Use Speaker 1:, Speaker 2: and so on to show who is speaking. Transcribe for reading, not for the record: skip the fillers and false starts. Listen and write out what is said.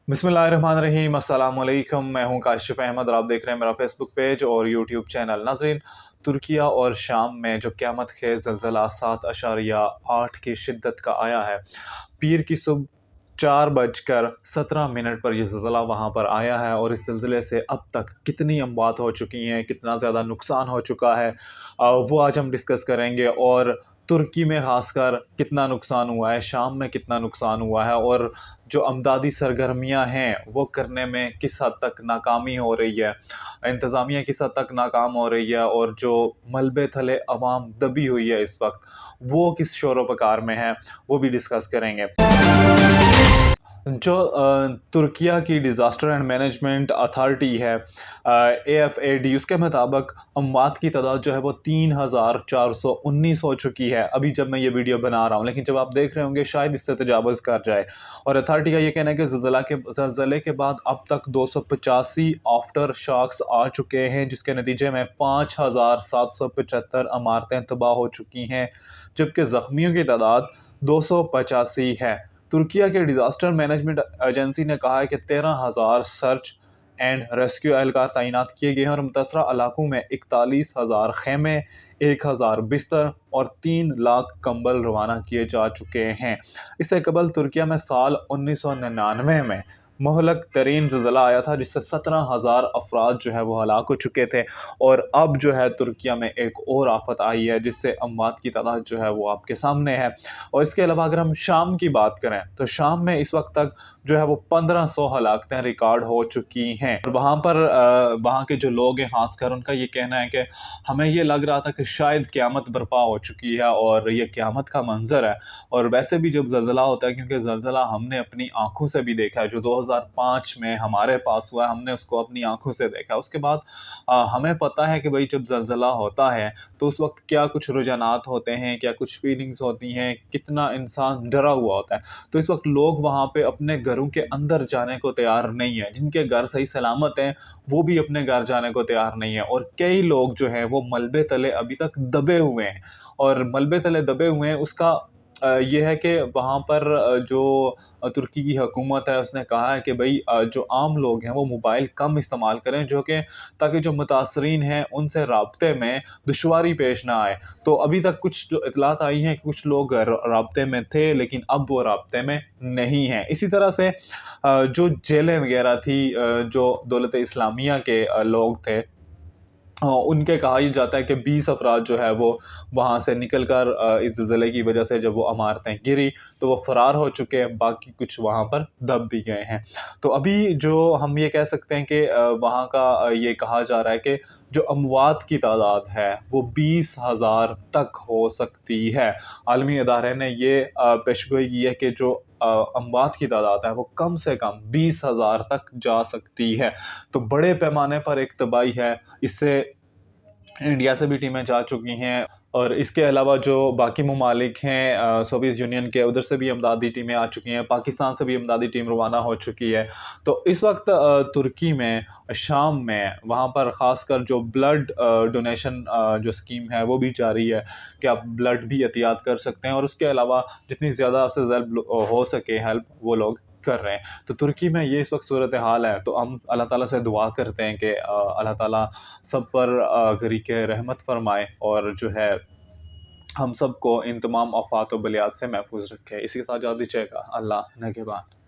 Speaker 1: बिस्मिल्लाहिर्रहमानिर्रहीम, अस्सलाम वालेकुम। मैं हूं काशिफ अहमद और आप देख रहे हैं मेरा फेसबुक पेज और यूट्यूब चैनल। नाज़रीन, तुर्किया और शाम में जो क़यामत खेज़ ज़लज़ला 7.8 की शिद्दत का आया है। पीर की सुबह 4:17 पर यह ज़लज़ला वहाँ पर आया है और इस ज़लज़ले से अब तक कितनी अमवात हो चुकी हैं, कितना ज़्यादा नुकसान हो चुका है, वो आज हम डिस्कस करेंगे। और तुर्की में ख़ासकर कितना नुकसान हुआ है, शाम में कितना नुकसान हुआ है और जो अमदादी सरगर्मियाँ हैं वो करने में किस हद तक नाकामी हो रही है, इंतज़ामिया किस हद तक नाकाम हो रही है और जो मलबे थले अवाम दबी हुई है इस वक्त, वो किस शोर-ओ-पकार में है, वो भी डिस्कस करेंगे। जो तुर्किया की डिज़ास्टर एंड मैनेजमेंट अथॉरिटी है, AFAD, उसके मुताबिक अमवात की तादाद जो है वो 3,419 हो चुकी है अभी जब मैं ये वीडियो बना रहा हूँ, लेकिन जब आप देख रहे होंगे शायद इससे तजावज़ कर जाए। और अथॉरिटी का ये कहना है कि ज़लज़ले के बाद अब तक 285 आफ्टर शॉक्स आ चुके हैं, जिसके नतीजे में 5,775 इमारतें तबाह हो चुकी हैं, जबकि ज़ख्मियों की तादाद 285 है। तुर्किया के डिज़ास्टर मैनेजमेंट एजेंसी ने कहा है कि 13,000 सर्च एंड रेस्क्यू एहलकार तैनात किए गए हैं और मुतासरा इलाकों में 41,000 खेमे, 1,000 बिस्तर और 3 लाख कंबल रवाना किए जा चुके हैं। इससे कबल तुर्किया में साल 1999 में महलक तरीन ज़लज़ला आया था, जिससे 17,000 अफराद जो है वो हलाक हो चुके थे। और अब जो है तुर्किया में एक और आफत आई है, जिससे अमवात की तादाद जो है वो आपके सामने है। और इसके अलावा अगर हम शाम की बात करें तो शाम में इस वक्त तक जो है वो 1500 हलाकतें रिकॉर्ड हो चुकी हैं। और वहाँ पर वहाँ के जो लोग हैं खासकर उनका ये कहना है कि हमें ये लग रहा था कि शायद क़यामत बर्पा हो चुकी है और ये क़यामत का मंजर है। और वैसे भी जब ज़लज़ला होता है, क्योंकि ज़लज़ला हमने अपनी आंखों से भी देखा है, जो 2005 में हमारे पास हुआ है, हमने उसको अपनी आंखों से देखा। उसके बाद हमें पता है कि भाई जब ज़लज़ला होता है तो उस वक्त क्या कुछ रुझानात होते हैं, क्या कुछ फीलिंग्स होती हैं, कितना इंसान डरा हुआ होता है। तो इस वक्त लोग वहाँ पे अपने घरों के अंदर जाने को तैयार नहीं है, जिनके घर सही सलामत हैं वो भी अपने घर जाने को तैयार नहीं है। और कई लोग जो हैं वो मलबे तले अभी तक दबे हुए हैं। और मलबे तले दबे हुए हैं उसका ये है कि वहाँ पर जो तुर्की की हुकूमत है उसने कहा है कि भाई जो आम लोग हैं वो मोबाइल कम इस्तेमाल करें, जो कि ताकि जो मुतासरीन हैं उनसे राब्ते में दुश्वारी पेश ना आए। तो अभी तक कुछ जो इतलात आई हैं कि कुछ लोग राब्ते में थे, लेकिन अब वो राब्ते में नहीं हैं। इसी तरह से जो जेलें वगैरह थी, जो दौलत इस्लामिया के लोग थे, उनके कहा ही जाता है कि 20 अफराद जो है वो वहाँ से निकल कर इस ज़लज़ले की वजह से जब वो इमारतें गिरी तो वो फ़रार हो चुके हैं, बाकी कुछ वहाँ पर दब भी गए हैं। तो अभी जो हम ये कह सकते हैं कि वहाँ का ये कहा जा रहा है कि जो अमवात की तादाद है वो 20,000 तक हो सकती है। आलमी इदारे ने ये पेशगोई की है कि जो अमवात की तादाद है वो कम से कम 20,000 तक जा सकती है। तो बड़े पैमाने पर एक तबाही है। इससे इंडिया से भी टीमें जा चुकी हैं और इसके अलावा जो बाकी ममालिक हैं सोवियत यूनियन के, उधर से भी इमदादी टीमें आ चुकी हैं, पाकिस्तान से भी इमदादी टीम रवाना हो चुकी है। तो इस वक्त तुर्की में, शाम में, वहाँ पर ख़ासकर जो ब्लड डोनेशन जो स्कीम है वो भी जारी है कि आप ब्लड भी एहतियात कर सकते हैं और उसके अलावा जितनी ज़्यादा से ज़्यादा हो सके हेल्प वो लोग कर रहे हैं। तो तुर्की में ये इस वक्त सूरत हाल है। तो हम अल्लाह ताला से दुआ करते हैं कि अल्लाह ताला सब पर गरीक़ रहमत फरमाए और जो है हम सबको इन तमाम आफ़ात व बलियात से महफूज़ रखे। इसी के साथ इजाज़त दीजिएगा। अल्लाह निगहबान।